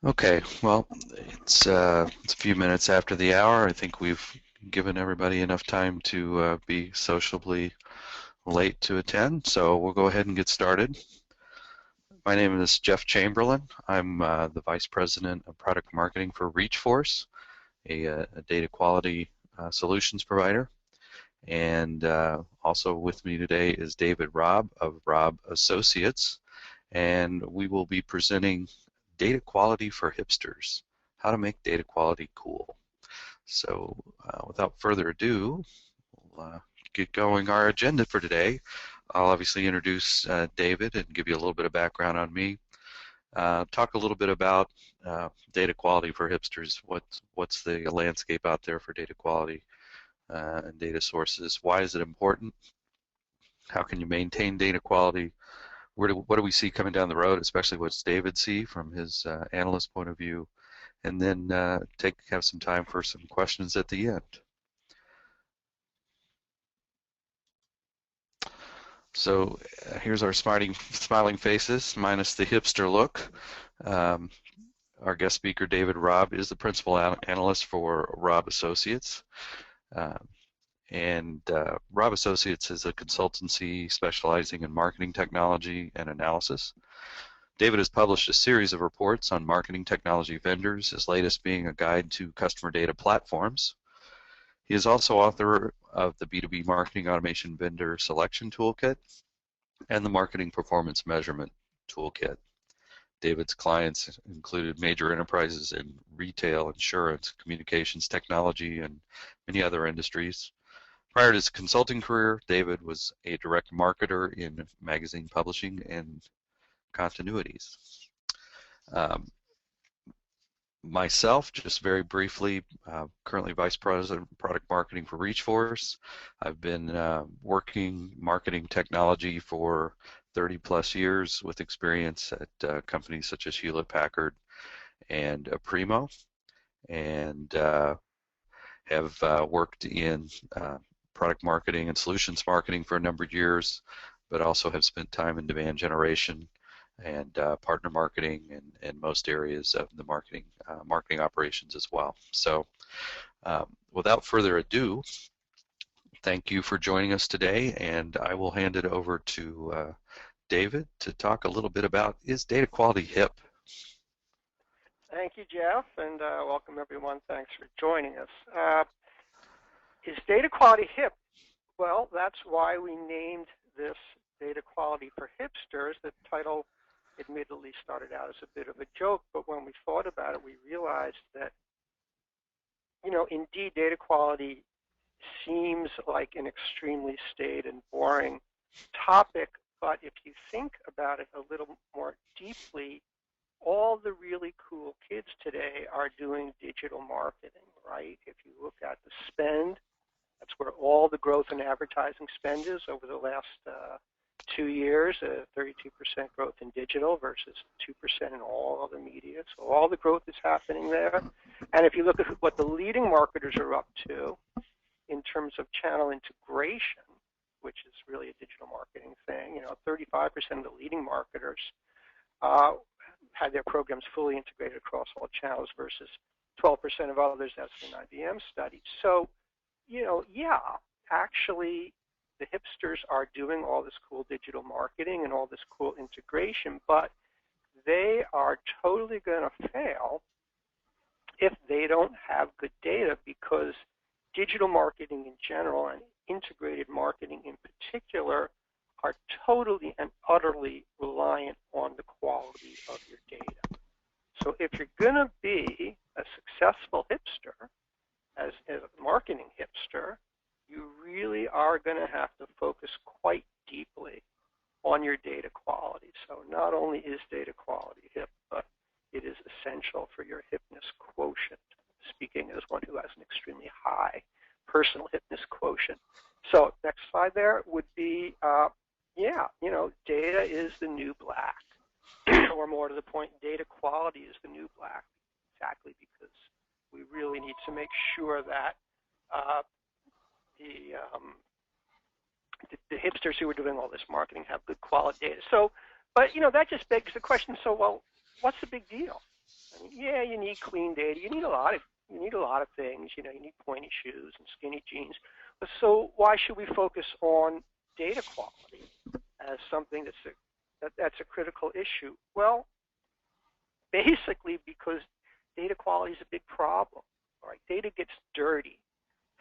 Okay, well, it's a few minutes after the hour. I think we've given everybody enough time to be sociably late to attend, so we'll go ahead and get started. My name is Jeff Chamberlain. I'm the Vice President of Product Marketing for ReachForce, a data quality solutions provider. And also with me today is David Raab of Raab Associates, and we will be presenting data quality for hipsters, how to make data quality cool. So without further ado, we'll get going our agenda for today. I'll obviously introduce David and give you a little bit of background on me. Talk a little bit about data quality for hipsters. What's the landscape out there for data quality and data sources? Why is it important? How can you maintain data quality? What do we see coming down the road, especially what's David see from his analyst point of view? And then have some time for some questions at the end. So here's our smiling faces, minus the hipster look. Our guest speaker, David Raab, is the principal analyst for Raab Associates. Raab Associates is a consultancy specializing in marketing technology and analysis. David has published a series of reports on marketing technology vendors, his latest being a guide to customer data platforms. He is also author of the B2B Marketing Automation Vendor Selection Toolkit and the Marketing Performance Measurement Toolkit. David's clients included major enterprises in retail, insurance, communications, technology, and many other industries. Prior to his consulting career, David was a direct marketer in magazine publishing and continuities. Myself, just very briefly, currently Vice President of Product Marketing for ReachForce. I've been working marketing technology for 30 plus years with experience at companies such as Hewlett-Packard and Primo, and have worked in product marketing and solutions marketing for a number of years, but also have spent time in demand generation and partner marketing and most areas of the marketing operations as well. So without further ado, thank you for joining us today, and I will hand it over to David to talk a little bit about, is data quality hip? Thank you, Jeff, and welcome everyone. Thanks for joining us. Is data quality hip? Well, that's why we named this Data Quality for Hipsters. The title admittedly started out as a bit of a joke, but when we thought about it, we realized that, indeed, data quality seems like an extremely staid and boring topic, but if you think about it a little more deeply, all the really cool kids today are doing digital marketing, right? If you look at the spend, that's where all the growth in advertising spend is over the last 2 years, 32% growth in digital versus 2% in all other media. So all the growth is happening there. And if you look at what the leading marketers are up to in terms of channel integration, which is really a digital marketing thing, 35% of the leading marketers had their programs fully integrated across all channels versus 12% of others. That's an IBM study. So, yeah, actually, the hipsters are doing all this cool digital marketing and all this cool integration, but they are totally going to fail if they don't have good data, because digital marketing in general and integrated marketing in particular are totally and utterly reliant on the quality of your data. So if you're going to be a successful hipster, as a marketing hipster, you really are going to have to focus quite deeply on your data quality. So not only is data quality hip, but it is essential for your hipness quotient, speaking as one who has an extremely high personal hipness quotient. So next slide there would be, data is the new black. Or more to the point, data quality is the new black, exactly because we really need to make sure that the hipsters who are doing all this marketing have good quality data. So, but that just begs the question, so, well, what's the big deal? I Yeah, you need clean data. You need a lot of things. You need pointy shoes and skinny jeans. But so why should we focus on data quality as something that's a critical issue? Well, basically because data quality is a big problem. All right, data gets dirty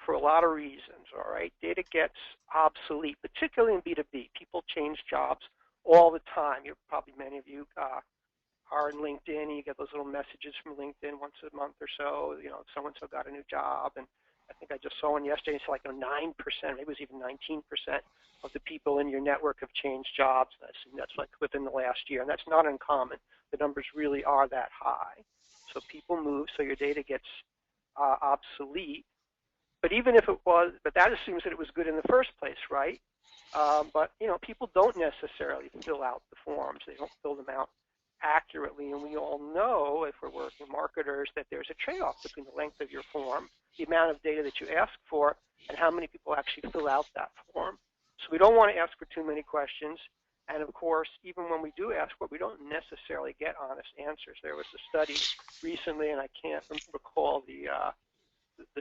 for a lot of reasons. All right, data gets obsolete, particularly in B2B. People change jobs all the time. Probably many of you are in LinkedIn, and you get those little messages from LinkedIn once a month or so. So-and-so got a new job, and I think I just saw one yesterday. It's like 9%, maybe it was even 19% of the people in your network have changed jobs. I assume that's like within the last year, and that's not uncommon. The numbers really are that high. So people move, so your data gets obsolete. But even if it was, but that assumes that it was good in the first place, right? But people don't necessarily fill out the forms. They don't fill them out accurately, and we all know, if we're working marketers, that there's a trade-off between the length of your form, the amount of data that you ask for, and how many people actually fill out that form. So we don't want to ask for too many questions, and of course, even when we do ask for it, we don't necessarily get honest answers. There was a study recently, and I can't recall the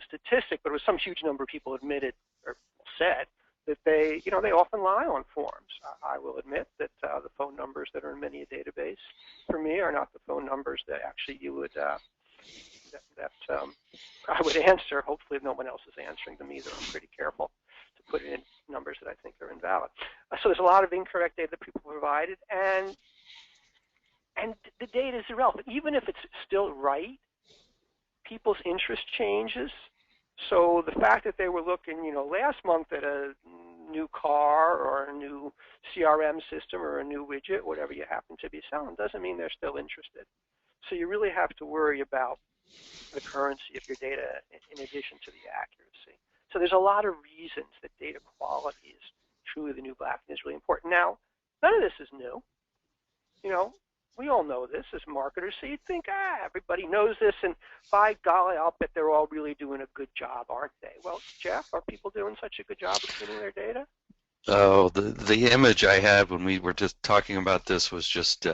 statistic, but it was some huge number of people admitted or said that they often lie on forms. I will admit that the phone numbers that are in many a database for me are not the phone numbers that actually you would I would answer. Hopefully, no one else is answering them either. I'm pretty careful to put in numbers that I think are invalid. So there's a lot of incorrect data that people provided, and the data is irrelevant. Even if it's still right, people's interest changes. So the fact that they were looking, last month at a new car or a new CRM system or a new widget, whatever you happen to be selling, doesn't mean they're still interested. So you really have to worry about the currency of your data in addition to the accuracy. So there's a lot of reasons that data quality is truly the new black and is really important. Now, none of this is new. We all know this as marketers, so you'd think, everybody knows this, and by golly, I'll bet they're all really doing a good job, aren't they? Well, Jeff, are people doing such a good job of cleaning their data? Oh, the image I had when we were just talking about this was just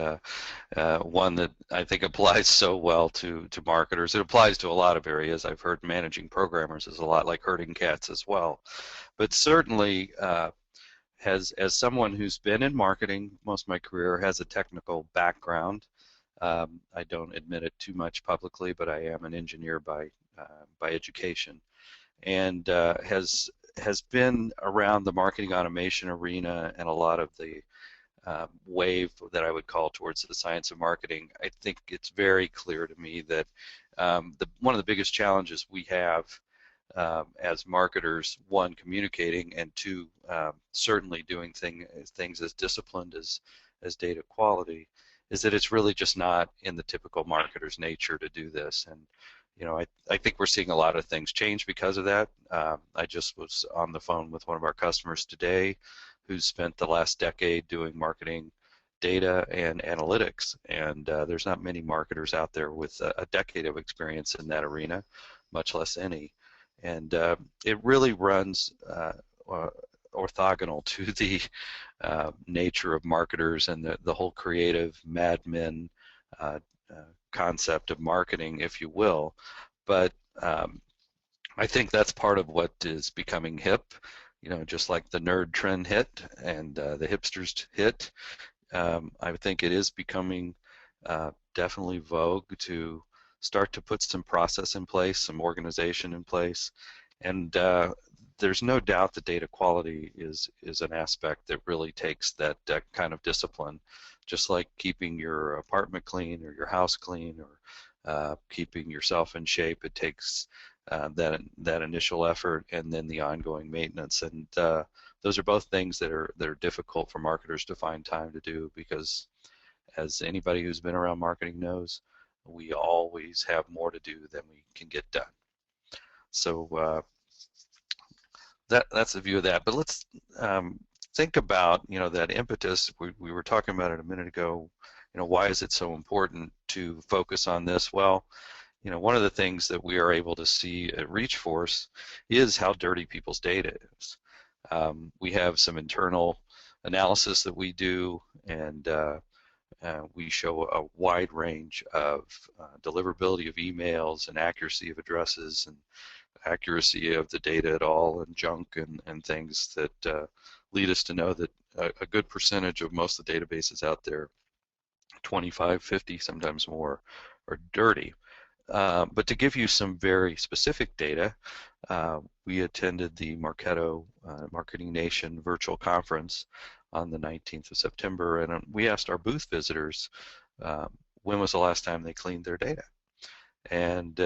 one that I think applies so well to marketers. It applies to a lot of areas. I've heard managing programmers is a lot like herding cats as well. But certainly, as someone who's been in marketing most of my career, has a technical background. I don't admit it too much publicly, but I am an engineer by education, and has been around the marketing automation arena and a lot of the wave that I would call towards the science of marketing. I think it's very clear to me that one of the biggest challenges we have as marketers, one, communicating, and two, certainly doing things as disciplined as data quality, is that it's really just not in the typical marketer's nature to do this. And I think we're seeing a lot of things change because of that. I just was on the phone with one of our customers today who's spent the last decade doing marketing data and analytics, and there's not many marketers out there with a decade of experience in that arena, much less any. And it really runs orthogonal to the nature of marketers and the whole creative Mad Men concept of marketing, if you will. But I think that's part of what is becoming hip, just like the nerd trend hit and the hipsters hit. I think it is becoming definitely vogue to start to put some process in place, some organization in place, and there's no doubt that data quality is an aspect that really takes that kind of discipline, just like keeping your apartment clean or your house clean or keeping yourself in shape. It takes that initial effort and then the ongoing maintenance, and those are both things that are difficult for marketers to find time to do, because as anybody who's been around marketing knows, we always have more to do than we can get done. So that's the view of that. But let's think about that impetus. We were talking about it a minute ago. Why is it so important to focus on this? Well, one of the things that we are able to see at ReachForce is how dirty people's data is. We have some internal analysis that we do, and We show a wide range of deliverability of emails and accuracy of addresses and accuracy of the data at all and junk and things that lead us to know that a good percentage of most of the databases out there, 25, 50, sometimes more, are dirty. But to give you some very specific data, we attended the Marketo Marketing Nation virtual conference on the 19th of September, and we asked our booth visitors when was the last time they cleaned their data. And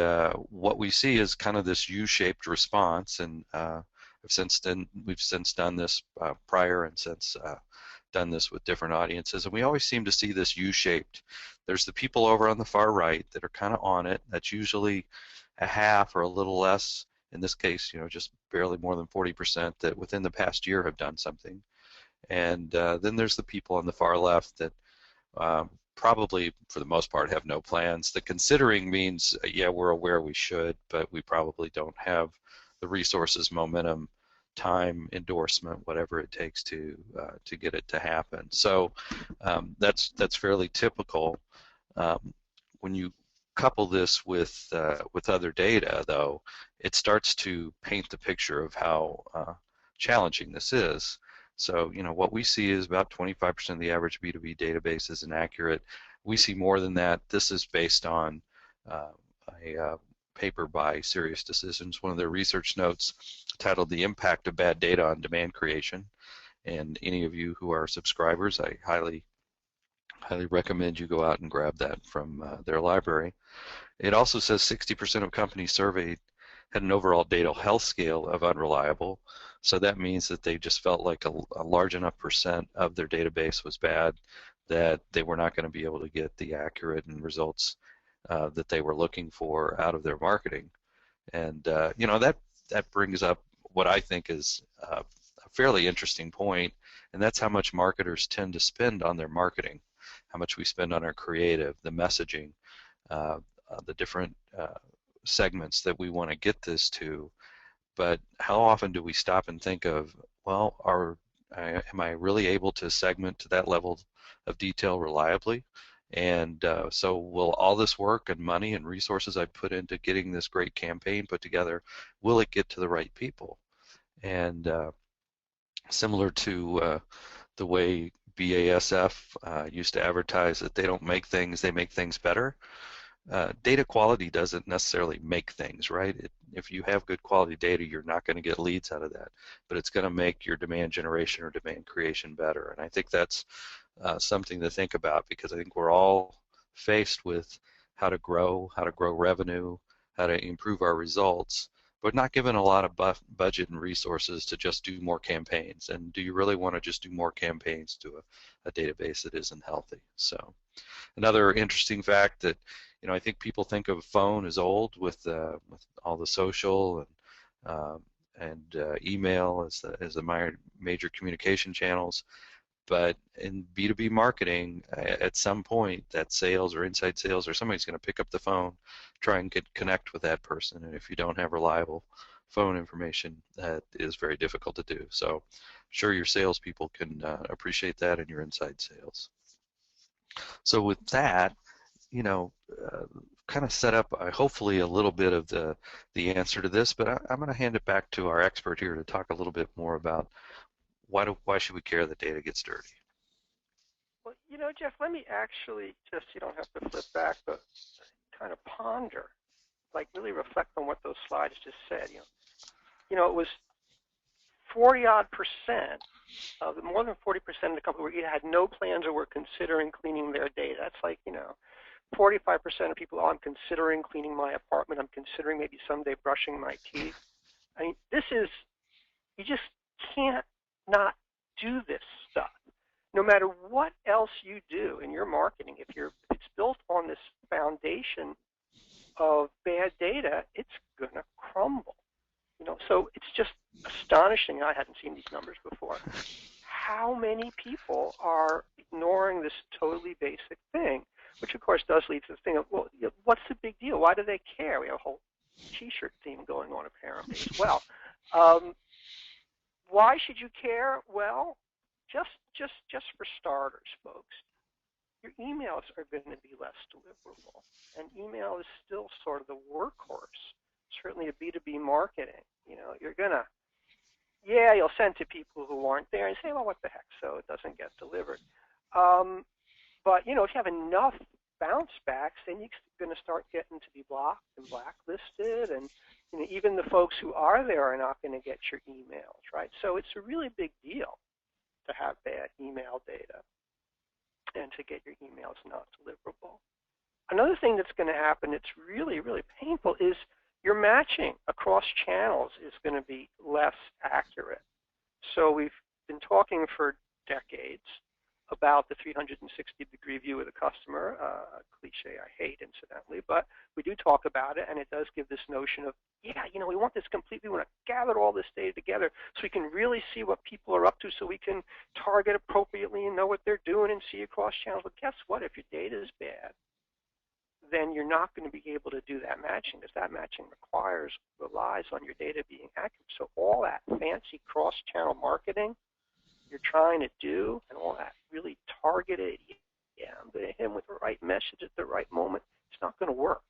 what we see is kind of this U-shaped response, and we've since done this prior and since done this with different audiences, and we always seem to see this U-shaped. There's the people over on the far right that are kind of on it. That's usually a half or a little less. In this case, just barely more than 40% that within the past year have done something. And then there's the people on the far left that probably, for the most part, have no plans. The considering means, yeah, we're aware we should, but we probably don't have the resources, momentum, time, endorsement, whatever it takes to get it to happen. So that's fairly typical. When you couple this with other data, though, it starts to paint the picture of how challenging this is. So, what we see is about 25% of the average B2B database is inaccurate. We see more than that. This is based on a paper by Serious Decisions, one of their research notes titled "The Impact of Bad Data on Demand Creation." And any of you who are subscribers, I highly recommend you go out and grab that from their library. It also says 60% of companies surveyed had an overall data health scale of unreliable. So that means that they just felt like a large enough percent of their database was bad that they were not going to be able to get the accurate and results that they were looking for out of their marketing. And that brings up what I think is a fairly interesting point, and that's how much marketers tend to spend on their marketing, how much we spend on our creative, the messaging, the different segments that we want to get this to. But how often do we stop and think of, well, am I really able to segment to that level of detail reliably? And so will all this work and money and resources I put into getting this great campaign put together, will it get to the right people? And similar to the way BASF used to advertise that they don't make things, they make things better. Data quality doesn't necessarily make things, right? If you have good quality data, you're not going to get leads out of that, but it's going to make your demand generation or demand creation better. And I think that's something to think about, because I think we're all faced with how to grow revenue, how to improve our results, but not given a lot of budget and resources to just do more campaigns. And do you really want to just do more campaigns to a database that isn't healthy? So another interesting fact that I think people think of phone as old with all the social and email as the major communication channels. But in B2B marketing, at some point, that sales or inside sales or somebody's going to pick up the phone, try and connect with that person. And if you don't have reliable phone information, that is very difficult to do. So sure, your salespeople can appreciate that in your inside sales. So with that, kind of set up hopefully a little bit of the answer to this, but I'm going to hand it back to our expert here to talk a little bit more about why should we care that data gets dirty? Well, Jeff, let me actually just, you don't have to flip back, but kind of ponder, like really reflect on what those slides just said. It was 40-odd percent of more than 40% of the company either had no plans or were considering cleaning their data. That's like, 45% of people, I'm considering cleaning my apartment. I'm considering maybe someday brushing my teeth. I mean, you just can't not do this stuff. No matter what else you do in your marketing, if it's built on this foundation of bad data, it's going to crumble. So it's just astonishing. I hadn't seen these numbers before. How many people are ignoring this totally basic thing, which of course does lead to the thing of, well, what's the big deal? Why do they care? We have a whole T-shirt theme going on apparently as well. Why should you care? Well, just for starters, folks, your emails are going to be less deliverable. And email is still sort of the workhorse, certainly a B2B marketing. You're going to, you'll send to people who aren't there and say, well, what the heck, so it doesn't get delivered. But, if you have enough bounce backs, then you're going to start getting to be blocked and blacklisted. And even the folks who are there are not going to get your emails, right? So it's a really big deal to have bad email data and to get your emails not deliverable. Another thing that's going to happen that's really, really painful is your matching across channels is going to be less accurate. So we've been talking for decades about the 360-degree view of the customer, a cliche I hate, incidentally, but we do talk about it, and it does give this notion of, we want this completely, we want to gather all this data together so we can really see what people are up to, so we can target appropriately and know what they're doing and see across channels. But guess what? If your data is bad, then you're not going to be able to do that matching, because that matching relies on your data being accurate. So all that fancy cross-channel marketing you're trying to do, and all that really targeted, I'm going to hit him with the right message at the right moment, it's not going to work,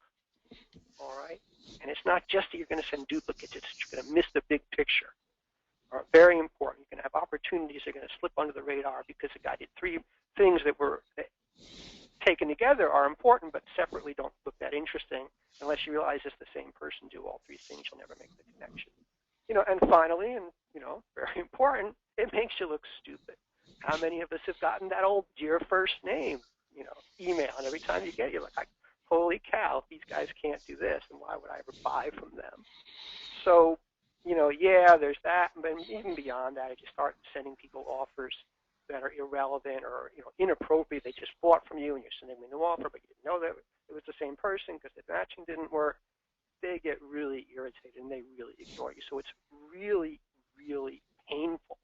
all right? And it's not just that you're going to send duplicates, it's you're going to miss the big picture. Very important. You're going to have opportunities that are going to slip under the radar because the guy did three things that were taken together are important, but separately don't look that interesting unless you realize it's the same person do all three things. You'll never make the connection. And finally, and very important, it makes you look stupid. How many of us have gotten that old dear first name, email, and every time you get it, you're like, holy cow, these guys can't do this, and why would I ever buy from them? So, there's that, but even beyond that, if you start sending people offers that are irrelevant or inappropriate, they just bought from you and you're sending them a new offer, but you didn't know that it was the same person because the matching didn't work, they get really irritated and they really ignore you. So it's really, really painful,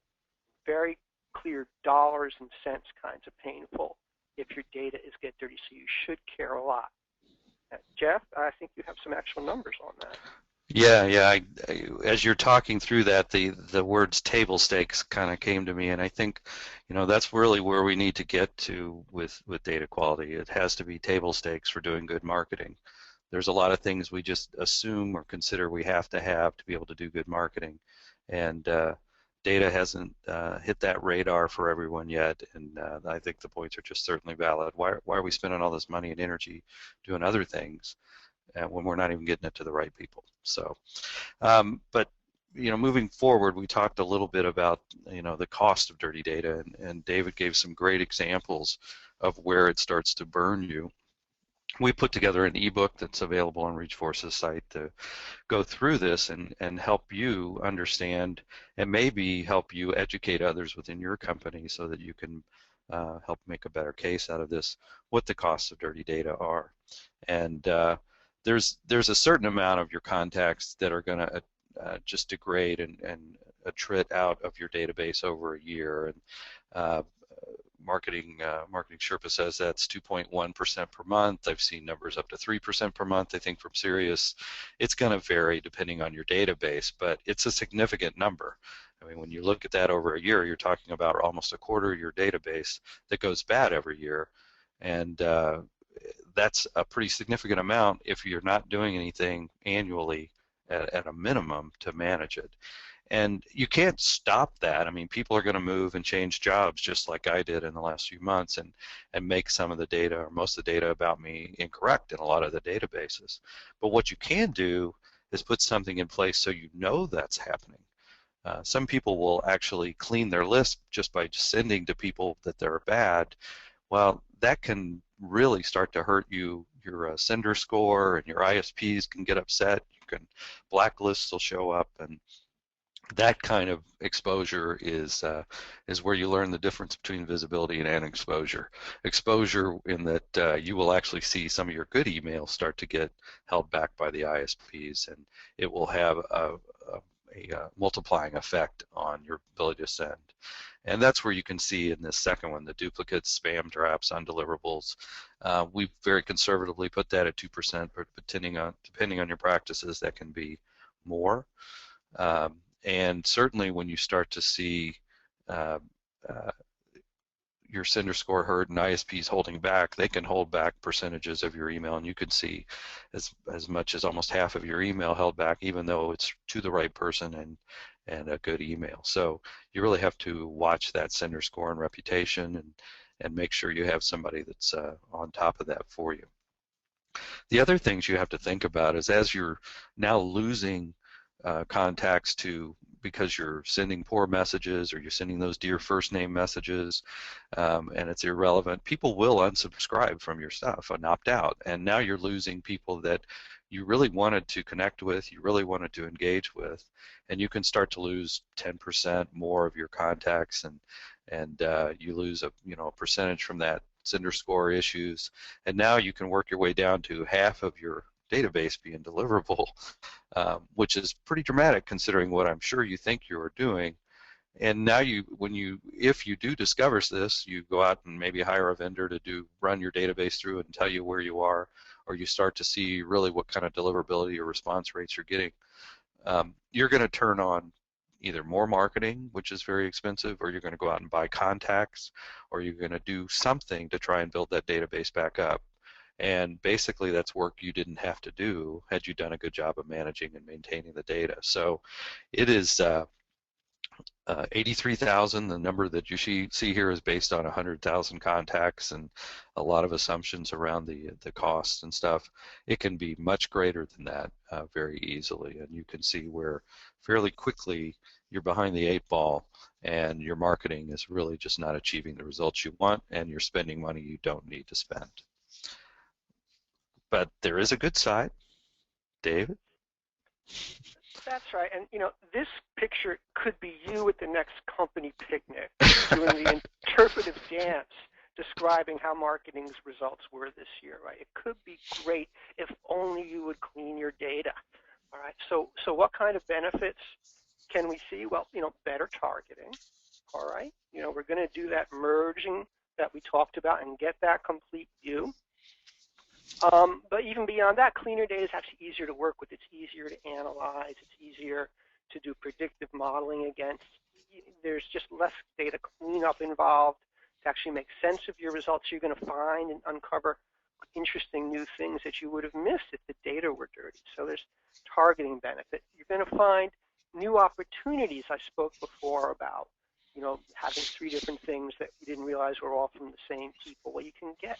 very clear dollars and cents kinds of painful if your data is get dirty. So you should care a lot. Jeff, I think you have some actual numbers on that. Yeah. As you're talking through that, the words table stakes kind of came to me, and I think, that's really where we need to get to with data quality. It has to be table stakes for doing good marketing. There's a lot of things we just assume or consider we have to be able to do good marketing, and data hasn't hit that radar for everyone yet, and I think the points are just certainly valid. Why are we spending all this money and energy doing other things when we're not even getting it to the right people? So, but moving forward, we talked a little bit about the cost of dirty data, and David gave some great examples of where it starts to burn you. We put together an ebook that's available on ReachForce's site to go through this and help you understand and maybe help you educate others within your company so that you can help make a better case out of this, what the costs of dirty data are. And there's a certain amount of your contacts that are going to just degrade and attrit out of your database over a year. And Marketing Sherpa says that's 2.1% per month. I've seen numbers up to 3% per month. I think from Sirius, it's going to vary depending on your database, but it's a significant number. I mean, when you look at that over a year, you're talking about almost a quarter of your database that goes bad every year, and that's a pretty significant amount if you're not doing anything annually at a minimum to manage it. And you can't stop that. I mean, people are going to move and change jobs just like I did in the last few months and make some of the data or most of the data about me incorrect in a lot of the databases. But what you can do is put something in place so you know that's happening. Some people will actually clean their list just by sending to people that they're bad. Well, that can really start to hurt you. Your sender score and your ISPs can get upset. Blacklists will show up, and that kind of exposure is where you learn the difference between visibility and exposure. Exposure in that you will actually see some of your good emails start to get held back by the ISPs, and it will have a multiplying effect on your ability to send. And that's where you can see in this second one, the duplicates, spam traps, undeliverables. We've very conservatively put that at 2%, but depending on your practices, that can be more. And certainly when you start to see your sender score hurt and ISP is holding back, they can hold back percentages of your email, and you can see as much as almost half of your email held back, even though it's to the right person and a good email. So you really have to watch that sender score and reputation, and make sure you have somebody that's on top of that for you. The other things you have to think about is, as you're now losing contacts to, because you're sending poor messages or you're sending those dear first name messages, and it's irrelevant, people will unsubscribe from your stuff and opt out, and now you're losing people that you really wanted to connect with, you really wanted to engage with, and you can start to lose 10% more of your contacts, and you lose a percentage from that sender score issues, and now you can work your way down to half of your database being deliverable, which is pretty dramatic considering what I'm sure you think you're doing. And now if you do discover this, you go out and maybe hire a vendor to run your database through and tell you where you are, or you start to see really what kind of deliverability or response rates you're getting. You're going to turn on either more marketing, which is very expensive, or you're going to go out and buy contacts, or you're going to do something to try and build that database back up. And basically that's work you didn't have to do had you done a good job of managing and maintaining the data. So it is 83,000. The number that you see here is based on 100,000 contacts and a lot of assumptions around the costs and stuff. It can be much greater than that very easily, and you can see where fairly quickly you're behind the 8 ball and your marketing is really just not achieving the results you want, and you're spending money you don't need to spend. But there is a good side, David. That's right. And, this picture could be you at the next company picnic doing the interpretive dance describing how marketing's results were this year, right? It could be great if only you would clean your data, all right? So what kind of benefits can we see? Well, better targeting, all right? We're going to do that merging that we talked about and get that complete view. But even beyond that, cleaner data is actually easier to work with. It's easier to analyze. It's easier to do predictive modeling against. There's just less data cleanup involved to actually make sense of your results. You're going to find and uncover interesting new things that you would have missed if the data were dirty. So there's targeting benefit. You're going to find new opportunities. I spoke before about having 3 different things that you didn't realize were all from the same people. Well, you can get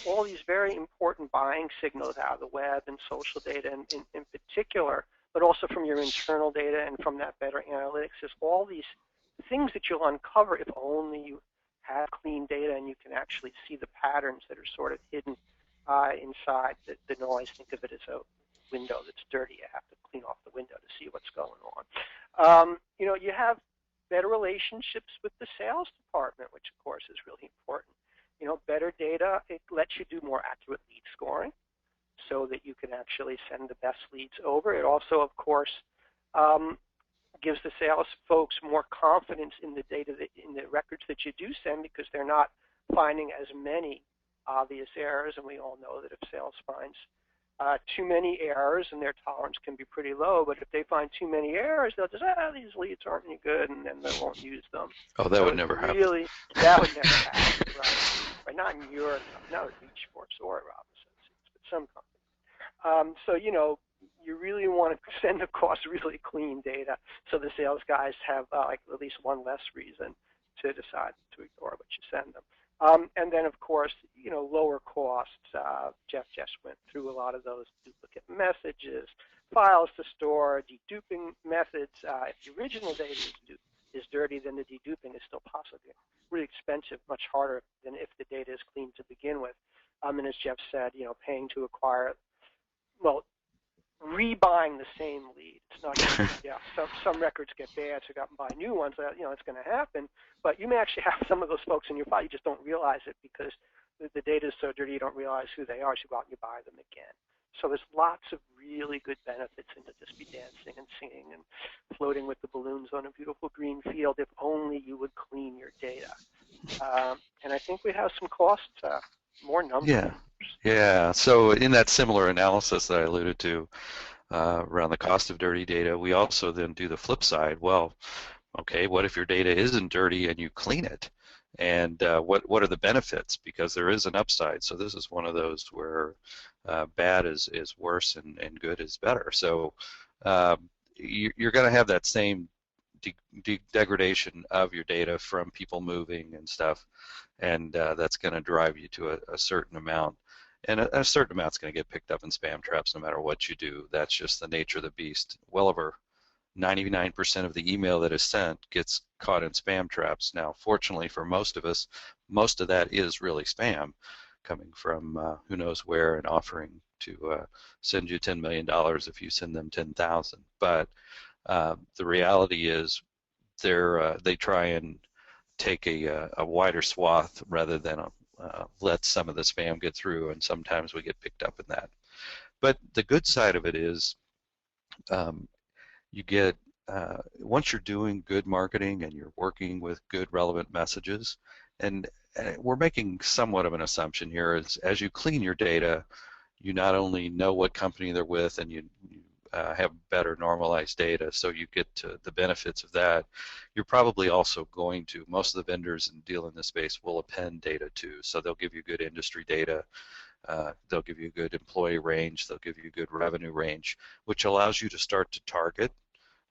all these very important buying signals out of the web and social data in particular, but also from your internal data and from that better analytics. There's all these things that you'll uncover if only you have clean data and you can actually see the patterns that are sort of hidden inside the noise. Think of it as a window that's dirty. You have to clean off the window to see what's going on. You have better relationships with the sales department, which of course is really important. Better data, it lets you do more accurate lead scoring so that you can actually send the best leads over. It also, of course, gives the sales folks more confidence in the data, in the records that you do send, because they're not finding as many obvious errors. And we all know that if sales finds too many errors, and their tolerance can be pretty low, but if they find too many errors, they'll just, these leads aren't any good, and then they won't use them. Oh, that would never happen. That would never happen, right? Not in your, not at ReachForce or Raab Associates, but some companies. So, you really want to send across really clean data so the sales guys have at least one less reason to decide to ignore what you send them. And then, of course, lower costs. Jeff just went through a lot of those: duplicate messages, files to store, deduping methods. If the original data is dirty, then the deduping is still possibly really expensive, much harder than if the data is clean to begin with. And as Jeff said, paying to acquire, well, rebuying the same lead. It's not, some records get bad, so you got to buy new ones. It's going to happen. But you may actually have some of those folks in your file. You just don't realize it because the data is so dirty you don't realize who they are, so you go out and you buy them again. So there's lots of really good benefits into just be dancing and singing and floating with the balloons on a beautiful green field if only you would clean your data. And I think we have some costs, more numbers. Yeah. So in that similar analysis that I alluded to around the cost of dirty data, we also then do the flip side. Well, okay, what if your data isn't dirty and you clean it? and what are the benefits, because there is an upside. So this is one of those where bad is worse and good is better. So you're going to have that same degradation of your data from people moving and stuff, and that's going to drive you to a certain amount. And a certain amount's going to get picked up in spam traps no matter what you do. That's just the nature of the beast. Well over 99% of the email that is sent gets caught in spam traps. Now, fortunately for most of us, most of that is really spam coming from who knows where and offering to send you $10 million if you send them 10,000. But the reality is they try and take a wider swath rather than let some of the spam get through, and sometimes we get picked up in that. But the good side of it is um, you get once you're doing good marketing and you're working with good relevant messages, and we're making somewhat of an assumption here, is as you clean your data, you not only know what company they're with, and you have better normalized data, so you get to the benefits of that. You're probably also going to, most of the vendors and deal in this space will append data too, so they'll give you good industry data, they'll give you good employee range, they'll give you good revenue range, which allows you to start to target.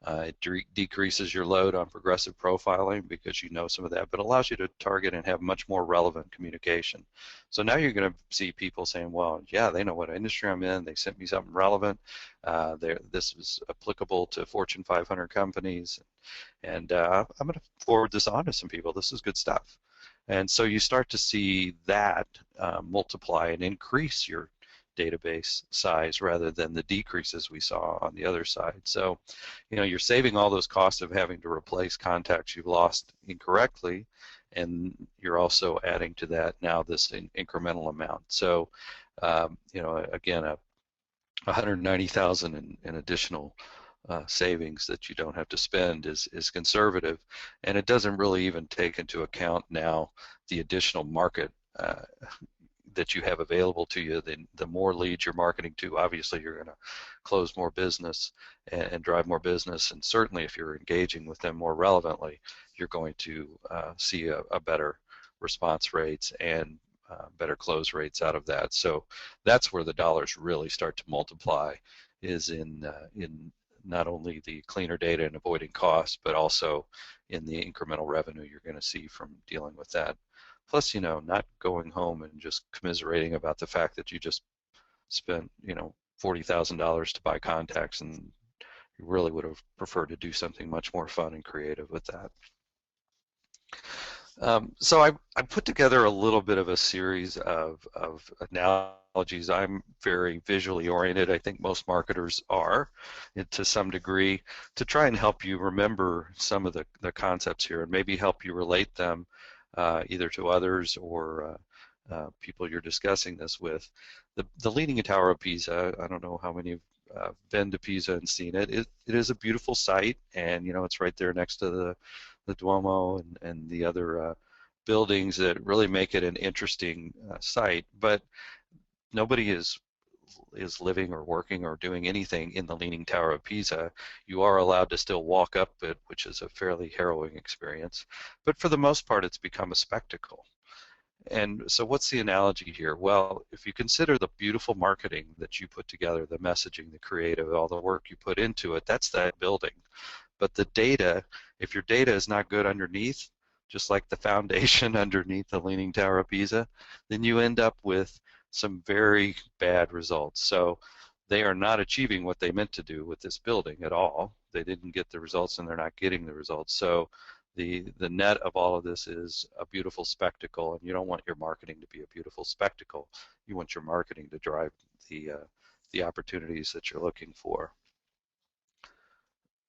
It decreases your load on progressive profiling because you know some of that, but allows you to target and have much more relevant communication. So now you're going to see people saying, well, yeah, they know what industry I'm in, they sent me something relevant, this is applicable to Fortune 500 companies, and I'm going to forward this on to some people. This is good stuff. And so you start to see that multiply and increase your database size rather than the decreases we saw on the other side. So, you're saving all those costs of having to replace contacts you've lost incorrectly, and you're also adding to that now this incremental amount. So, again, 190,000 in additional savings that you don't have to spend is conservative, and it doesn't really even take into account now the additional market that you have available to you. The more leads you're marketing to, obviously you're going to close more business and drive more business, and certainly if you're engaging with them more relevantly, you're going to see a better response rates and better close rates out of that. So that's where the dollars really start to multiply, is in not only the cleaner data and avoiding costs, but also in the incremental revenue you're going to see from dealing with that. Plus, not going home and just commiserating about the fact that you just spent, $40,000 to buy contacts, and you really would have preferred to do something much more fun and creative with that. So I put together a little bit of a series of analogies. I'm very visually oriented. I think most marketers are, to some degree, to try and help you remember some of the concepts here and maybe help you relate them either to others or people you're discussing this with. The Leaning Tower of Pisa, I don't know how many have been to Pisa and seen it. It is a beautiful site, and it's right there next to the Duomo and the other buildings that really make it an interesting site. But nobody is living or working or doing anything in the Leaning Tower of Pisa. You are allowed to still walk up it, which is a fairly harrowing experience. But for the most part, it's become a spectacle. And so what's the analogy here? Well, if you consider the beautiful marketing that you put together, the messaging, the creative, all the work you put into it, that's that building. But the data, if your data is not good underneath, just like the foundation underneath the Leaning Tower of Pisa, then you end up with some very bad results. So they are not achieving what they meant to do with this building at all. They didn't get the results, and they're not getting the results. So the net of all of this is a beautiful spectacle, and you don't want your marketing to be a beautiful spectacle. You want your marketing to drive the opportunities that you're looking for.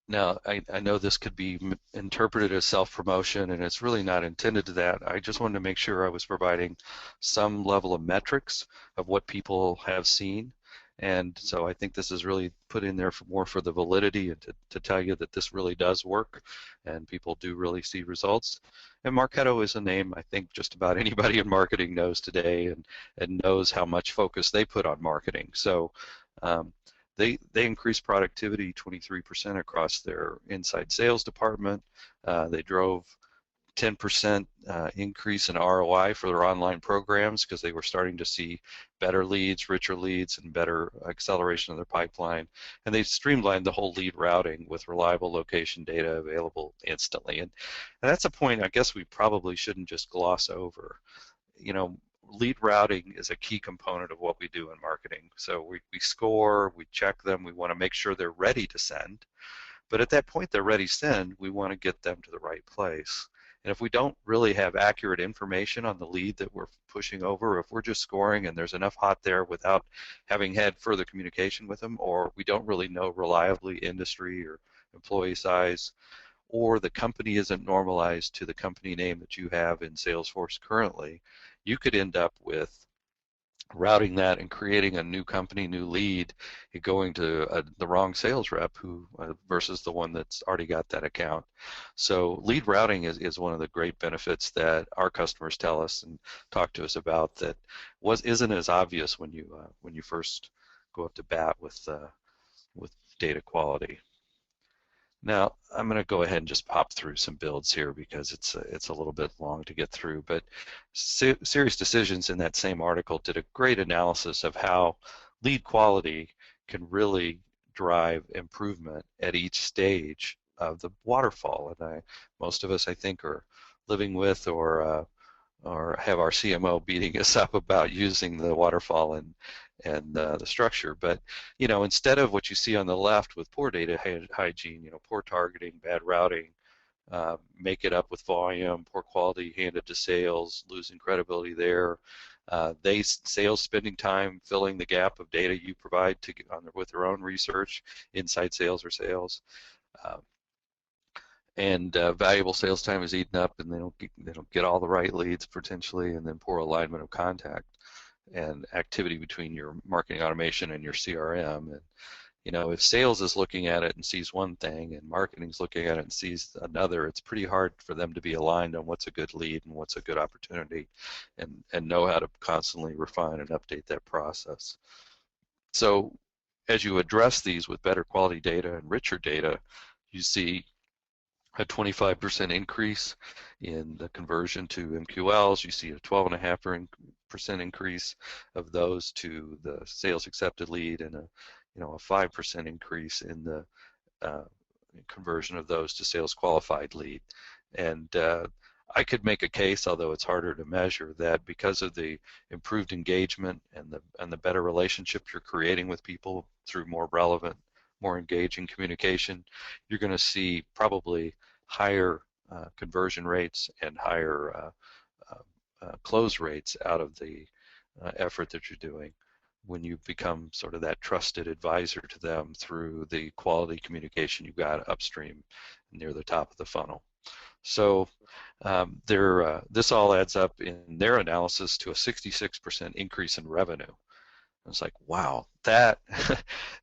Now, I know this could be interpreted as self-promotion, and it's really not intended to that. I just wanted to make sure I was providing some level of metrics of what people have seen. And so I think this is really put in there more for the validity and to tell you that this really does work and people do really see results. And Marketo is a name I think just about anybody in marketing knows today, and knows how much focus they put on marketing. So they increased productivity 23% across their inside sales department. They drove 10% increase in ROI for their online programs because they were starting to see better leads, richer leads, and better acceleration of their pipeline. And they streamlined the whole lead routing with reliable location data available instantly. And that's a point I guess we probably shouldn't just gloss over. You know, lead routing is a key component of what we do in marketing. So we score, we check them, we want to make sure they're ready to send. But at that point they're ready to send, we want to get them to the right place. And if we don't really have accurate information on the lead that we're pushing over, if we're just scoring and there's enough hot there without having had further communication with them, or we don't really know reliably industry or employee size, or the company isn't normalized to the company name that you have in Salesforce currently, you could end up with routing that and creating a new company, new lead, and going to the wrong sales rep who versus the one that's already got that account. So lead routing is one of the great benefits that our customers tell us and talk to us about that isn't as obvious when you first go up to bat with data quality. Now, I'm going to go ahead and just pop through some builds here because it's a little bit long to get through, but Serious Decisions in that same article did a great analysis of how lead quality can really drive improvement at each stage of the waterfall. And most of us, I think, are living with or have our CMO beating us up about using the waterfall and the structure. But instead of what you see on the left with poor data hygiene, poor targeting, bad routing, make it up with volume, poor quality handed to sales, losing credibility there. Sales spending time filling the gap of data you provide with their own research, inside sales or sales. And valuable sales time is eaten up, and they don't get all the right leads potentially, and then poor alignment of contact and activity between your marketing automation and your CRM. And if sales is looking at it and sees one thing, and marketing's looking at it and sees another, it's pretty hard for them to be aligned on what's a good lead and what's a good opportunity, and know how to constantly refine and update that process. So as you address these with better quality data and richer data, you see a 25% increase in the conversion to MQLs. You see a 12.5% increase of those to the sales accepted lead, and a 5% increase in the conversion of those to sales qualified lead. And I could make a case, although it's harder to measure, that because of the improved engagement and the better relationship you're creating with people through more relevant, more engaging communication, you're going to see probably higher conversion rates and higher close rates out of the effort that you're doing when you become sort of that trusted advisor to them through the quality communication you've got upstream near the top of the funnel. So this all adds up in their analysis to a 66% increase in revenue. It's like, wow, that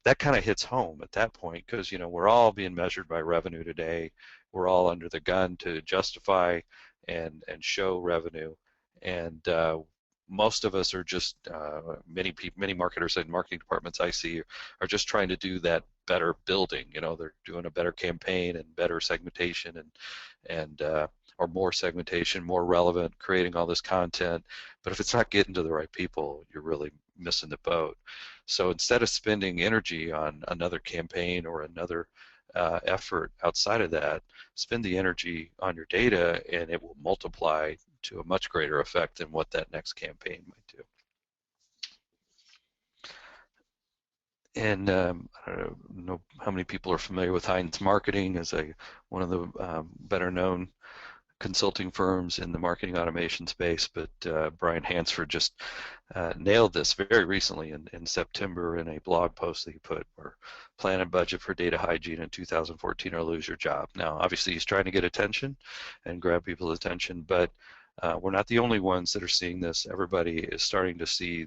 that kind of hits home at that point, because we're all being measured by revenue today. We're all under the gun to justify and show revenue, and most of us are just many marketers and marketing departments I see are just trying to do that better building. They're doing a better campaign and better segmentation and or more segmentation, more relevant, creating all this content. But if it's not getting to the right people, you're really missing the boat. So instead of spending energy on another campaign or another effort outside of that, spend the energy on your data, and it will multiply to a much greater effect than what that next campaign might do. And I don't know how many people are familiar with Heinz Marketing as one of the better known consulting firms in the marketing automation space, but Brian Hansford just nailed this very recently in September in a blog post that he put, where plan and budget for data hygiene in 2014 or lose your job. Now, obviously, he's trying to get attention and grab people's attention, but we're not the only ones that are seeing this. Everybody is starting to see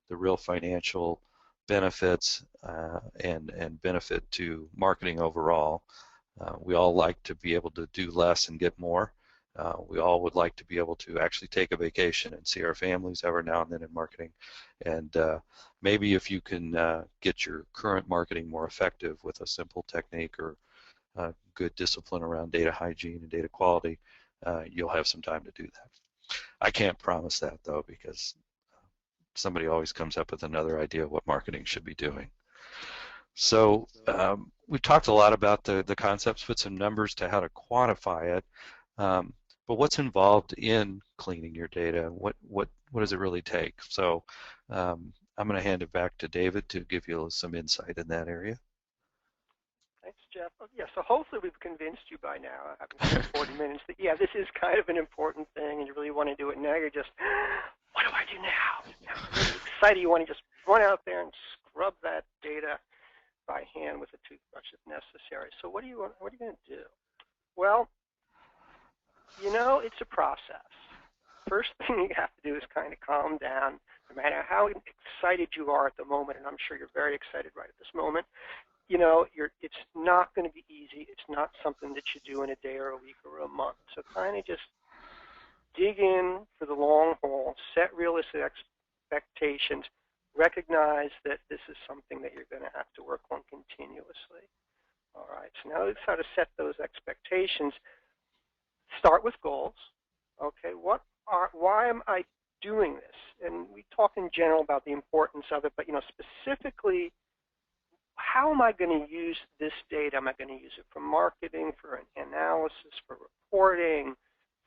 the real financial benefits and benefit to marketing overall. We all like to be able to do less and get more. We all would like to be able to actually take a vacation and see our families every now and then in marketing. And maybe if you can get your current marketing more effective with a simple technique or good discipline around data hygiene and data quality, you'll have some time to do that. I can't promise that though, because somebody always comes up with another idea of what marketing should be doing. So we've talked a lot about the concepts, put some numbers to how to quantify it, but what's involved in cleaning your data? What does it really take? So I'm going to hand it back to David to give you some insight in that area. Thanks, Jeff. Yeah, so hopefully we've convinced you by now, having spent 40 minutes, that, yeah, this is kind of an important thing, and you really want to do it. Now you're just, what do I do now? You're excited. You want to just run out there and scrub that data by hand with a toothbrush if necessary. So what are you going to do? Well, you know, it's a process. First thing you have to do is kind of calm down, no matter how excited you are at the moment, and I'm sure you're very excited right at this moment. You know, it's not going to be easy. It's not something that you do in a day or a week or a month. So kind of just dig in for the long haul, set realistic expectations, recognize that this is something that you're going to have to work on continuously. All right, so now let's how to set those expectations. Start with goals. Okay, why am I doing this? And we talk in general about the importance of it, but, you know, specifically, how am I going to use this data? Am I going to use it for marketing, for analysis, for reporting,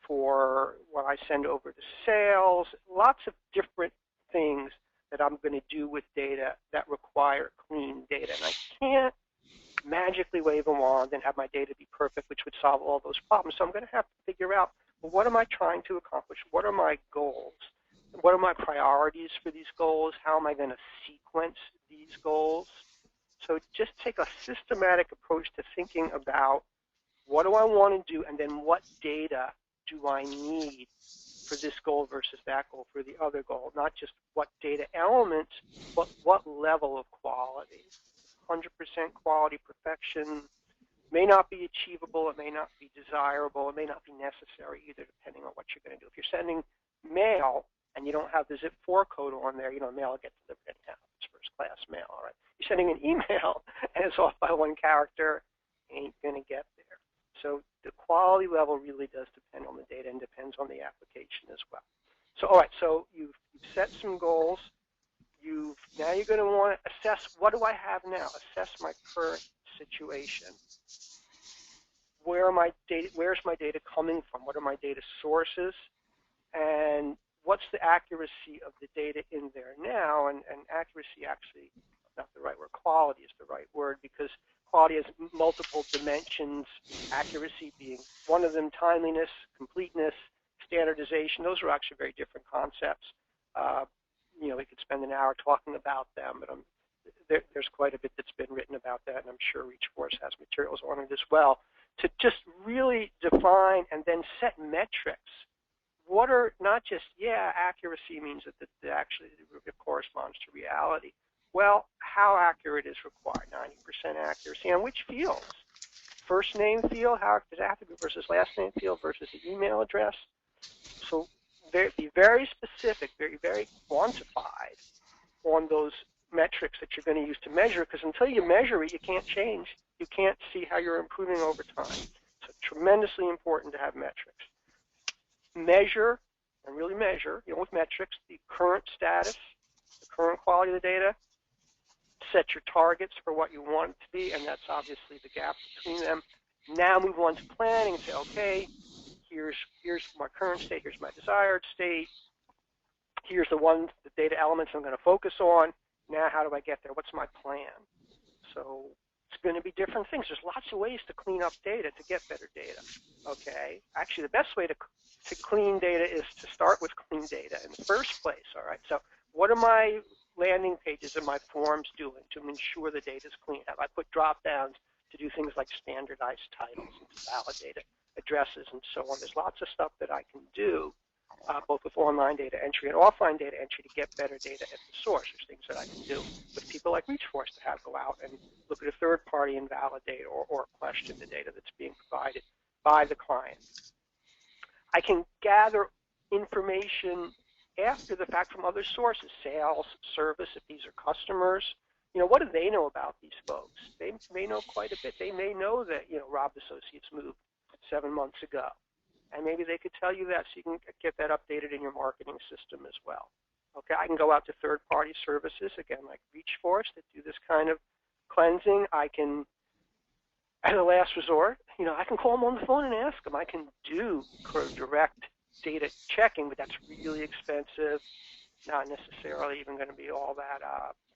for what I send over to sales? Lots of different things that I'm going to do with data that require clean data. And I can't magically wave a wand and have my data be perfect, which would solve all those problems. So I'm going to have to figure out, well, what am I trying to accomplish? What are my goals? What are my priorities for these goals? How am I going to sequence these goals? So just take a systematic approach to thinking about what do I want to do, and then what data do I need for this goal versus that goal for the other goal, not just what data elements, but what level of quality. 100% quality perfection may not be achievable, it may not be desirable, it may not be necessary either, depending on what you're going to do. If you're sending mail and you don't have the zip 4 code on there, you know, mail will get delivered anyhow. It's first class mail, all right? You're sending an email and it's off by 1 character, ain't going to get there. So the quality level really does depend on the data and depends on the application as well. So, all right, so you've set some goals. Now you're going to want to assess, what do I have now? Assess my current situation. Where's my data coming from? What are my data sources? And what's the accuracy of the data in there now? And accuracy actually, not the right word, quality is the right word, because quality has multiple dimensions, accuracy being one of them, timeliness, completeness, standardization. Those are actually very different concepts. You know, we could spend an hour talking about them, but there's quite a bit that's been written about that, and I'm sure ReachForce has materials on it as well, to just really define and then set metrics. What are not just, yeah, accuracy means that actually it corresponds to reality. Well, how accurate is required? 90% accuracy. On which fields? First name field, how does it have to be versus last name field versus the email address? So be very specific, very quantified on those metrics that you're going to use to measure, because until you measure it, you can't change. You can't see how you're improving over time. So tremendously important to have metrics. Measure, and really measure, you know, with metrics, the current status, the current quality of the data. Set your targets for what you want it to be, and that's obviously the gap between them. Now move on to planning and say, okay, here's my current state, here's my desired state, here's the data elements I'm going to focus on. Now how do I get there? What's my plan? So it's going to be different things. There's lots of ways to clean up data to get better data. Okay, actually the best way to clean data is to start with clean data in the first place. All right, so what are my landing pages and my forms doing to ensure the data is clean? Have I put drop downs to do things like standardized titles and to validate addresses and so on? There's lots of stuff that I can do, both with online data entry and offline data entry, to get better data at the source. There's things that I can do with people like ReachForce to have go out and look at a third party and validate or question the data that's being provided by the client. I can gather information after the fact from other sources, sales, service, if these are customers. You know, what do they know about these folks? They may know quite a bit. They may know that, you know, Raab Associates moved 7 months ago. And maybe they could tell you that so you can get that updated in your marketing system as well. Okay, I can go out to third-party services, again, like ReachForce, that do this kind of cleansing. I can, as a last resort, I can call them on the phone and ask them. I can do direct data checking, but that's really expensive, not necessarily even going to be all that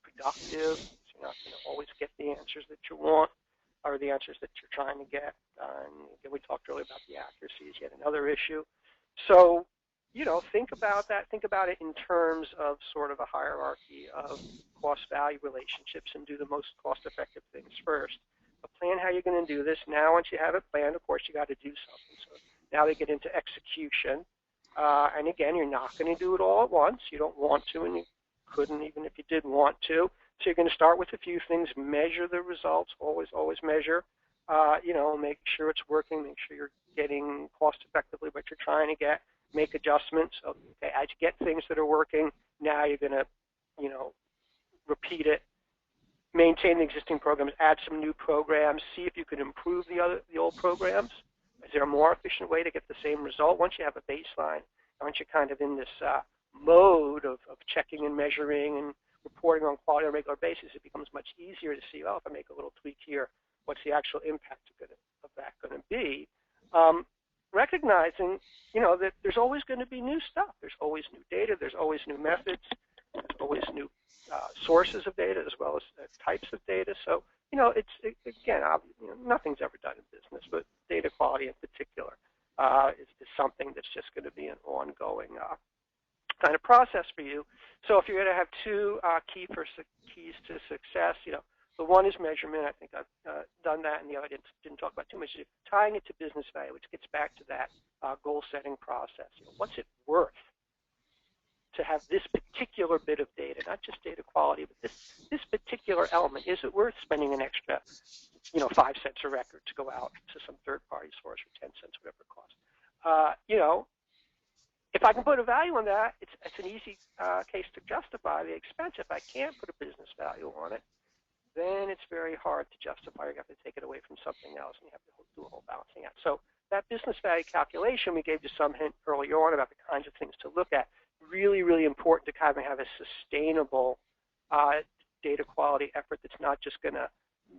productive. You're not going to always get the answers that you want or the answers that you're trying to get. And again, we talked earlier about the accuracy is yet another issue. So, think about that. Think about it in terms of sort of a hierarchy of cost-value relationships and do the most cost-effective things first. But plan how you're going to do this. Now, once you have it planned, of course, you got to do something. So now they get into execution. And again, you're not going to do it all at once. You don't want to, and you couldn't even if you did want to. So you're going to start with a few things, measure the results, always measure, make sure it's working, make sure you're getting cost effectively what you're trying to get, make adjustments. Okay, as you get things that are working, now you're going to, repeat it, maintain the existing programs, add some new programs, see if you can improve the old programs. Is there a more efficient way to get the same result? Once you have a baseline, once you're kind of in this mode of checking and measuring and reporting on quality on a regular basis, it becomes much easier to see, if I make a little tweak here, what's the actual impact of that going to be? Recognizing, that there's always going to be new stuff. There's always new data. There's always new methods. There's always new sources of data as well as types of data. So, again, nothing's ever done in business, but data quality in particular is something that's just going to be an ongoing kind of process for you. So if you're going to have two keys to success, the one is measurement. I think I've done that, and the other I didn't talk about too much. Tying it to business value, which gets back to that goal-setting process. What's it worth to have this particular bit of data, not just data quality, but this particular element? Is it worth spending an extra, 5 cents a record to go out to some third-party source for 10 cents, whatever it costs? If I can put a value on that, it's an easy case to justify the expense. If I can't put a business value on it, then it's very hard to justify. You have to take it away from something else, and you have to do a whole balancing act. So that business value calculation, we gave you some hint earlier on about the kinds of things to look at. Really, really important to kind of have a sustainable data quality effort that's not just going to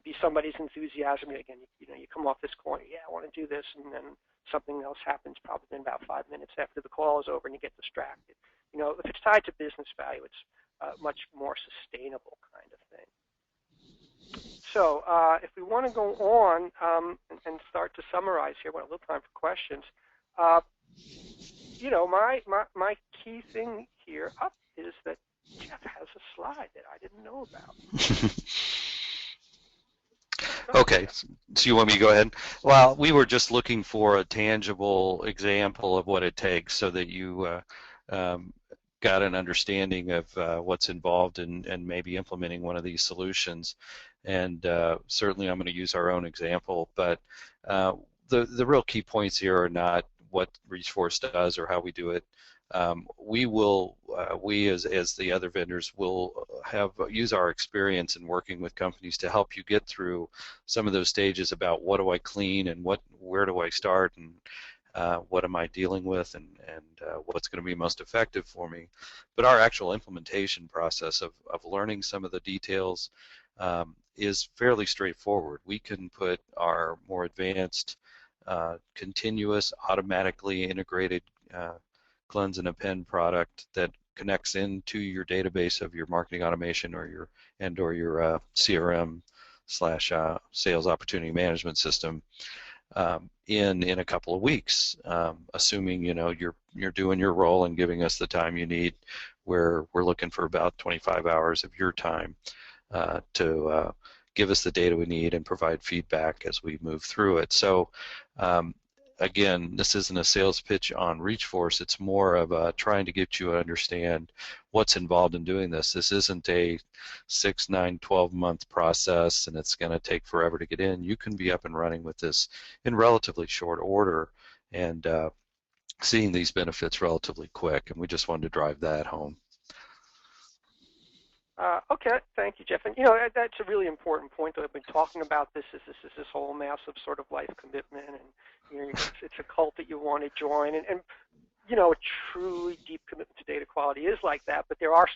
be somebody's enthusiasm. Again, you come off this corner, I want to do this, and then something else happens probably in about 5 minutes after the call is over and you get distracted. If it's tied to business value, it's a much more sustainable kind of thing. So if we want to go on and start to summarize here, we have a little time for questions. My key thing here up is that Jeff has a slide that I didn't know about. Okay, so you want me to go ahead? Well, we were just looking for a tangible example of what it takes so that you got an understanding of what's involved in maybe implementing one of these solutions. And certainly I'm going to use our own example, but the real key points here are not what ReachForce does or how we do it. We as the other vendors will use our experience in working with companies to help you get through some of those stages about what do I clean and where do I start and what am I dealing with and what's going to be most effective for me. But our actual implementation process of learning some of the details is fairly straightforward. We can put our more advanced continuous automatically integrated cleanse and append product that connects into your database of your marketing automation or your CRM / sales opportunity management system in a couple of weeks, assuming you're doing your role and giving us the time you need. Where we're looking for about 25 hours of your time to give us the data we need and provide feedback as we move through it. So again, this isn't a sales pitch on ReachForce. It's more of trying to get you to understand what's involved in doing this. This isn't a 6, 9, 12-month process, and it's going to take forever to get in. You can be up and running with this in relatively short order and seeing these benefits relatively quick, and we just wanted to drive that home. Okay, thank you, Jeff. And you know that's a really important point that I've been talking about. This whole massive sort of life commitment, and you know it's a cult that you want to join, and you know a truly deep commitment to data quality is like that. But there are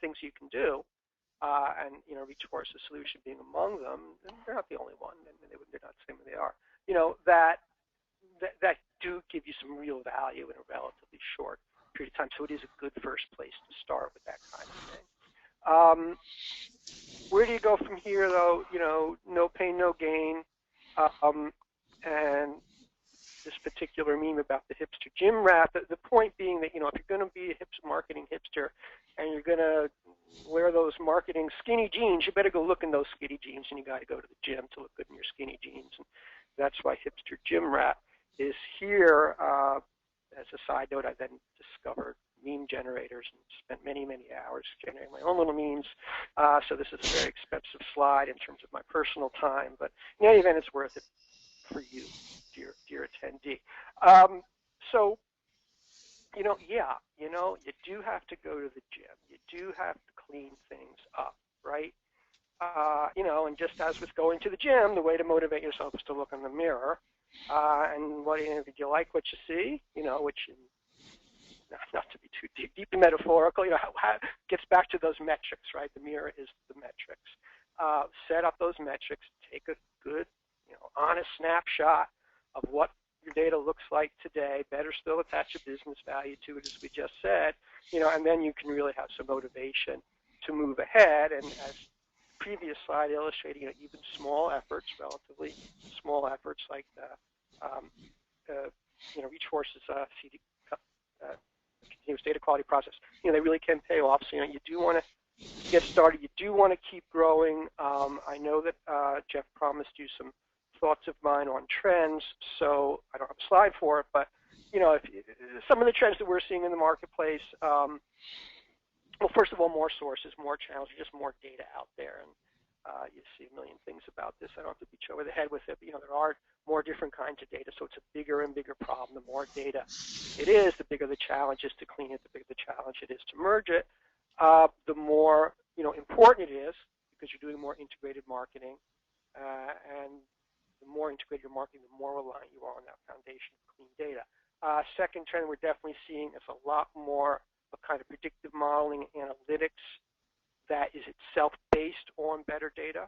things you can do, and you know ReachForce's solution being among them. And they're not the only one, and they're not saying they are. You know that do give you some real value in a relatively short period of time. So it is a good first place to start with that kind of thing. Where do you go from here, though? You know, no pain, no gain. And this particular meme about the hipster gym rat, the point being that, you know, if you're going to be a marketing hipster and you're going to wear those marketing skinny jeans, you better go look in those skinny jeans, and you got to go to the gym to look good in your skinny jeans. And that's why hipster gym rat is here. As a side note, I then discovered meme generators and spent many, many hours generating my own little memes. So this is a very expensive slide in terms of my personal time, but in any event, it's worth it for you, dear attendee. So, you know, yeah, you know, you do have to go to the gym. You do have to clean things up, right? You know, and just as with going to the gym, the way to motivate yourself is to look in the mirror. And what, you know, did you like what you see? You know, which, not to be too deeply metaphorical, you know, how gets back to those metrics, right? The mirror is the metrics. Set up those metrics. Take a good, you know, honest snapshot of what your data looks like today. Better still, attach a business value to it, as we just said. You know, and then you can really have some motivation to move ahead. And as the previous slide illustrated, you know, even small efforts, relatively small efforts, like you know, ReachForce's CD, continuous data quality process, you know, they really can pay off. So, you know, you do want to get started. You do want to keep growing. I know that Jeff promised you some thoughts of mine on trends, so I don't have a slide for it, but, you know, some of the trends that we're seeing in the marketplace, well, first of all, more sources, more channels, just more data out there. And you see a million things about this. I don't have to beat you over the head with it, but, you know, there are more different kinds of data, so it's a bigger and bigger problem. The more data it is, the bigger the challenge is to clean it, the bigger the challenge it is to merge it. The more, you know, important it is, because you're doing more integrated marketing, and the more integrated your marketing, the more reliant you are on that foundation of clean data. Second trend we're definitely seeing is a lot more of kind of predictive modeling analytics that is itself based on better data.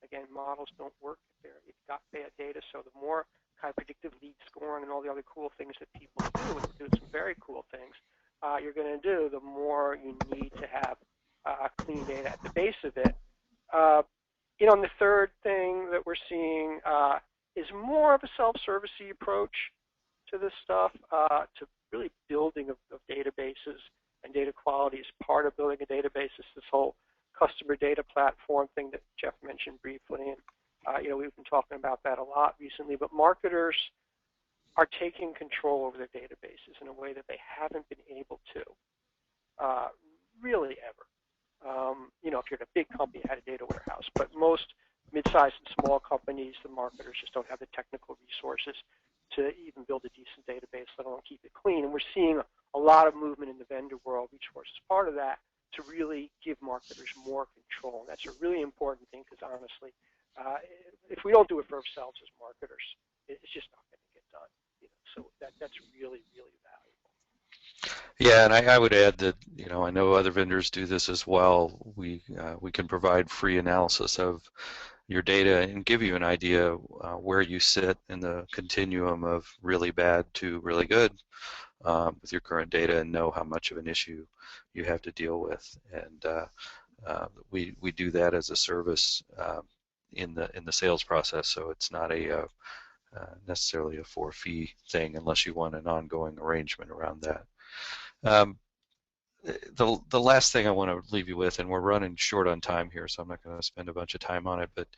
Again, models don't work if you've got bad data, so the more kind of predictive lead scoring and all the other cool things that people do, and do some very cool things, you're going to do, the more you need to have clean data at the base of it. You know, and the third thing that we're seeing is more of a self-servicey approach to this stuff, to really building of databases, and data quality is part of building a database. It's this whole customer data platform thing that Jeff mentioned briefly, and you know, we've been talking about that a lot recently. But marketers are taking control over their databases in a way that they haven't been able to really ever. You know, if you're at a big company, you had a data warehouse, but most mid-sized and small companies, the marketers just don't have the technical resources to even build a decent database, let alone keep it clean. And we're seeing a lot of movement in the vendor world. ReachForce is part of that, to really give marketers more control. And that's a really important thing, because honestly, if we don't do it for ourselves as marketers, it's just not going to get done. You know, so that's really, really valuable. Yeah, and I would add that, you know, I know other vendors do this as well. We can provide free analysis of your data and give you an idea where you sit in the continuum of really bad to really good with your current data, and know how much of an issue you have to deal with. And we do that as a service in the sales process, so it's not a necessarily a for-fee thing unless you want an ongoing arrangement around that. The last thing I want to leave you with, and we're running short on time here, so I'm not going to spend a bunch of time on it, but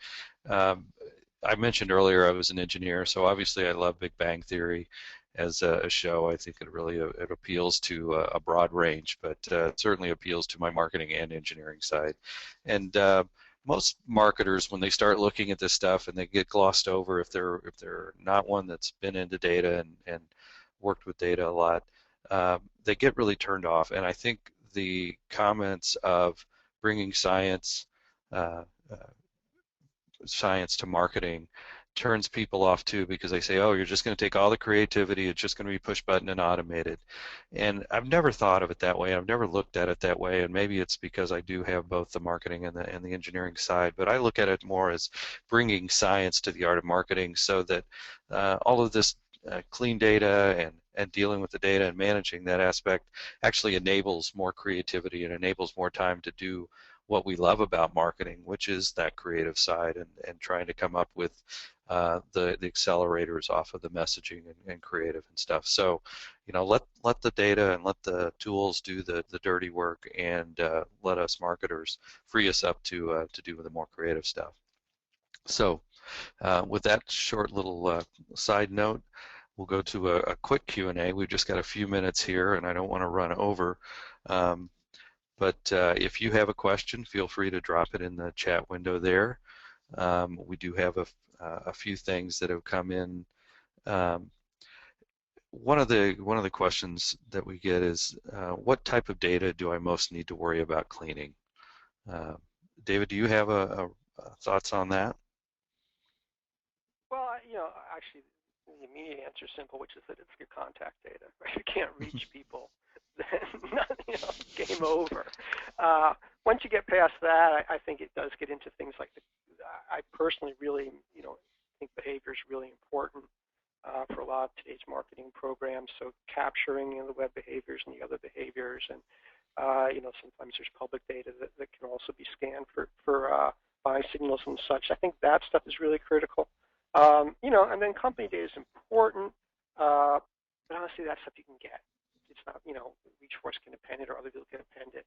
I mentioned earlier I was an engineer, so obviously I love Big Bang Theory as a show. I think it really it appeals to a broad range, but it certainly appeals to my marketing and engineering side. And most marketers, when they start looking at this stuff, and they get glossed over if they're not one that's been into data and worked with data a lot, they get really turned off. And I think the comments of bringing uh, uh, science to marketing turns people off too, because they say, oh, you're just going to take all the creativity, it's just going to be push button and automated. And I've never thought of it that way. I've never looked at it that way, and maybe it's because I do have both the marketing and the engineering side, but I look at it more as bringing science to the art of marketing, so that all of this clean data and dealing with the data and managing that aspect actually enables more creativity and enables more time to do what we love about marketing, which is that creative side, and trying to come up with the accelerators off of the messaging and creative and stuff. So, let the data and let the tools do the dirty work, and let us marketers free us up to do the more creative stuff. So, with that short little side note, we'll go to a quick Q&A. We've just got a few minutes here, and I don't want to run over. But if you have a question, feel free to drop it in the chat window there. We do have a few things that have come in. One of the questions that we get is, what type of data do I most need to worry about cleaning? David, do you have thoughts on that? Well, actually, the immediate answer is simple, which is that it's your contact data. Right? If you can't reach people, then game over. Once you get past that, I think it does get into things like I personally really, think behavior is really important for a lot of today's marketing programs. So capturing the web behaviors and the other behaviors, and sometimes there's public data that can also be scanned for buying signals and such. I think that stuff is really critical. And then company data is important, but honestly, that stuff you can get. It's not, ReachForce can append it or other people can append it.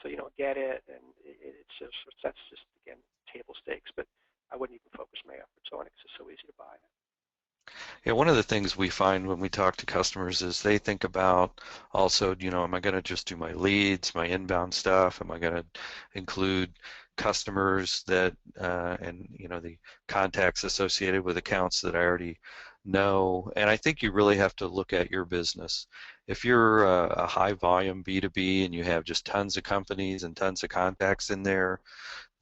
So, get it, and that's just, again, table stakes, but I wouldn't even focus my efforts on it because it's so easy to buy it. Yeah, one of the things we find when we talk to customers is they think about also, am I going to just do my leads, my inbound stuff? Am I going to include customers that, and the contacts associated with accounts that I already know? And I think you really have to look at your business. If you're a high volume B2B and you have just tons of companies and tons of contacts in there,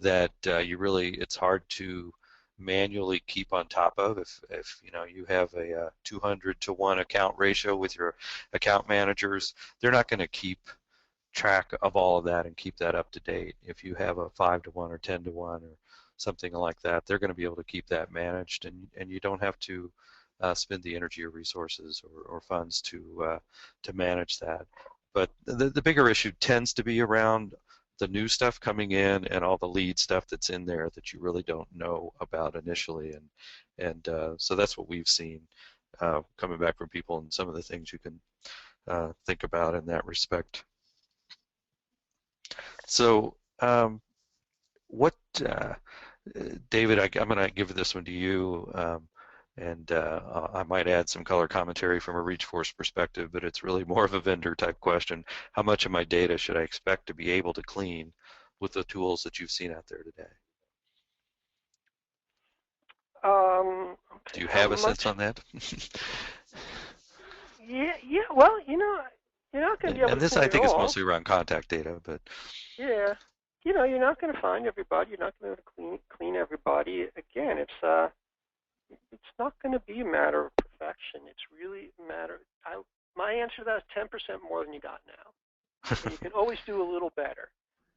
that it's hard to manually keep on top of. If you have a 200 to 1 account ratio with your account managers, they're not going to keep track of all of that and keep that up to date. If you have a 5 to 1 or 10 to 1 or something like that, they're going to be able to keep that managed, and you don't have to spend the energy or resources or funds to manage that. But the bigger issue tends to be around the new stuff coming in and all the lead stuff that's in there that you really don't know about initially, and so that's what we've seen coming back from people, and some of the things you can think about in that respect. So David, I'm going to give this one to you, and I might add some color commentary from a ReachForce perspective, but it's really more of a vendor type question. How much of my data should I expect to be able to clean with the tools that you've seen out there today? Okay, do you have a sense on that? Yeah. Well, you're not going to be able and to this, clean I it think, is all. mostly around contact data, but Yeah, you're not going to find everybody. You're not going to be able to clean everybody. Again, it's not going to be a matter of perfection. It's really a matter. My answer to that is 10% more than you got now. And you can always do a little better.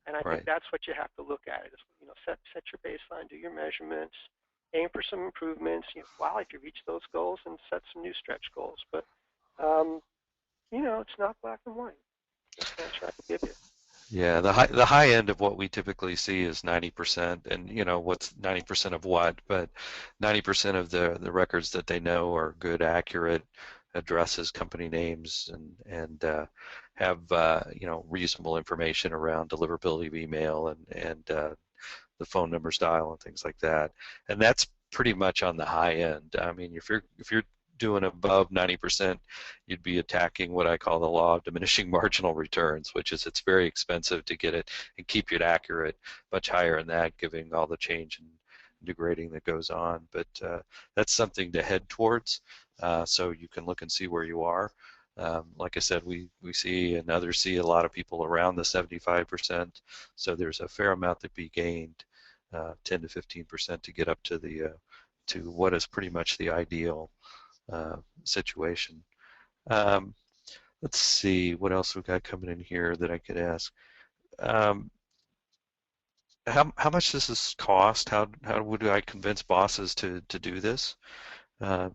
And I right. think that's what you have to look at. Is set your baseline, do your measurements, aim for some improvements. Wow, if you reach those goals, and set some new stretch goals. But it's not black and white. That's the answer I can give you. Yeah, the high end of what we typically see is 90%, and what's 90% of what, but 90% of the records that they know are good, accurate addresses, company names, and have reasonable information around deliverability of email and the phone numbers dial and things like that. And that's pretty much on the high end. I mean, if you're doing above 90%, you'd be attacking what I call the law of diminishing marginal returns, which is it's very expensive to get it and keep it accurate, much higher than that, given all the change and degrading that goes on. But that's something to head towards, so you can look and see where you are. Like I said, we see and others see a lot of people around the 75%, so there's a fair amount to be gained, 10 to 15% to get up to the to what is pretty much the ideal situation. Um, let's see what else we got coming in here that I could ask. Um, how much does this cost? How would I convince bosses to do this? Uh,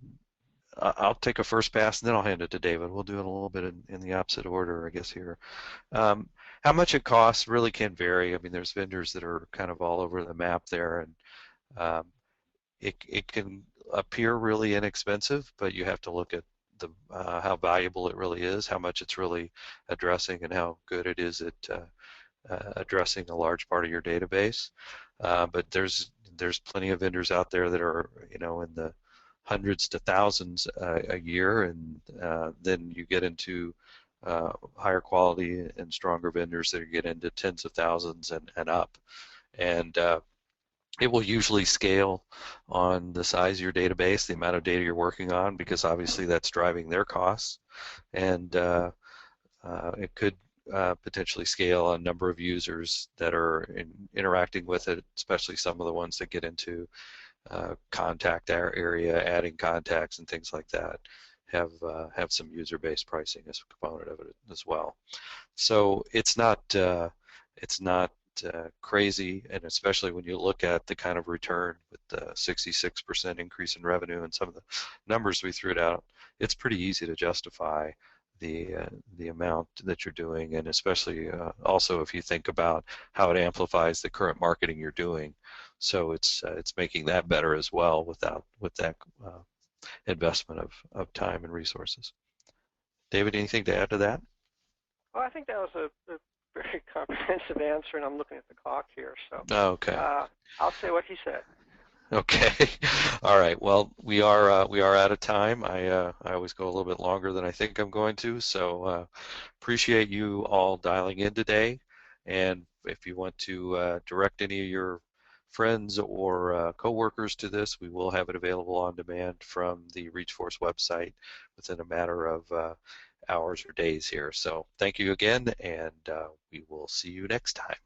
I'll take a first pass and then I'll hand it to David. We'll do it a little bit in the opposite order, I guess, here. Um, how much it costs really can vary. I mean, there's vendors that are kind of all over the map there, and um, it can appear really inexpensive, but you have to look at the how valuable it really is, how much it's really addressing, and how good it is at addressing a large part of your database. But there's plenty of vendors out there that are in the hundreds to thousands a year, and then you get into higher quality and stronger vendors that get into tens of thousands and up. And it will usually scale on the size of your database, the amount of data you're working on, because obviously that's driving their costs. And it could potentially scale on number of users that are interacting with it, especially some of the ones that get into contact area, adding contacts and things like that, have some user-based pricing as a component of it as well. So it's not crazy, and especially when you look at the kind of return with the 66% increase in revenue and some of the numbers we threw out, it's pretty easy to justify the amount that you're doing, and especially also if you think about how it amplifies the current marketing you're doing. So it's making that better as well with that investment of time and resources. David, anything to add to that? Well, I think that was a very comprehensive answer, and I'm looking at the clock here, so Okay. I'll say what he said. Okay. All right. Well, we are out of time. I always go a little bit longer than I think I'm going to, so appreciate you all dialing in today. And if you want to direct any of your friends or coworkers to this, we will have it available on demand from the ReachForce website within a matter of hours or days here. So thank you again, and we will see you next time.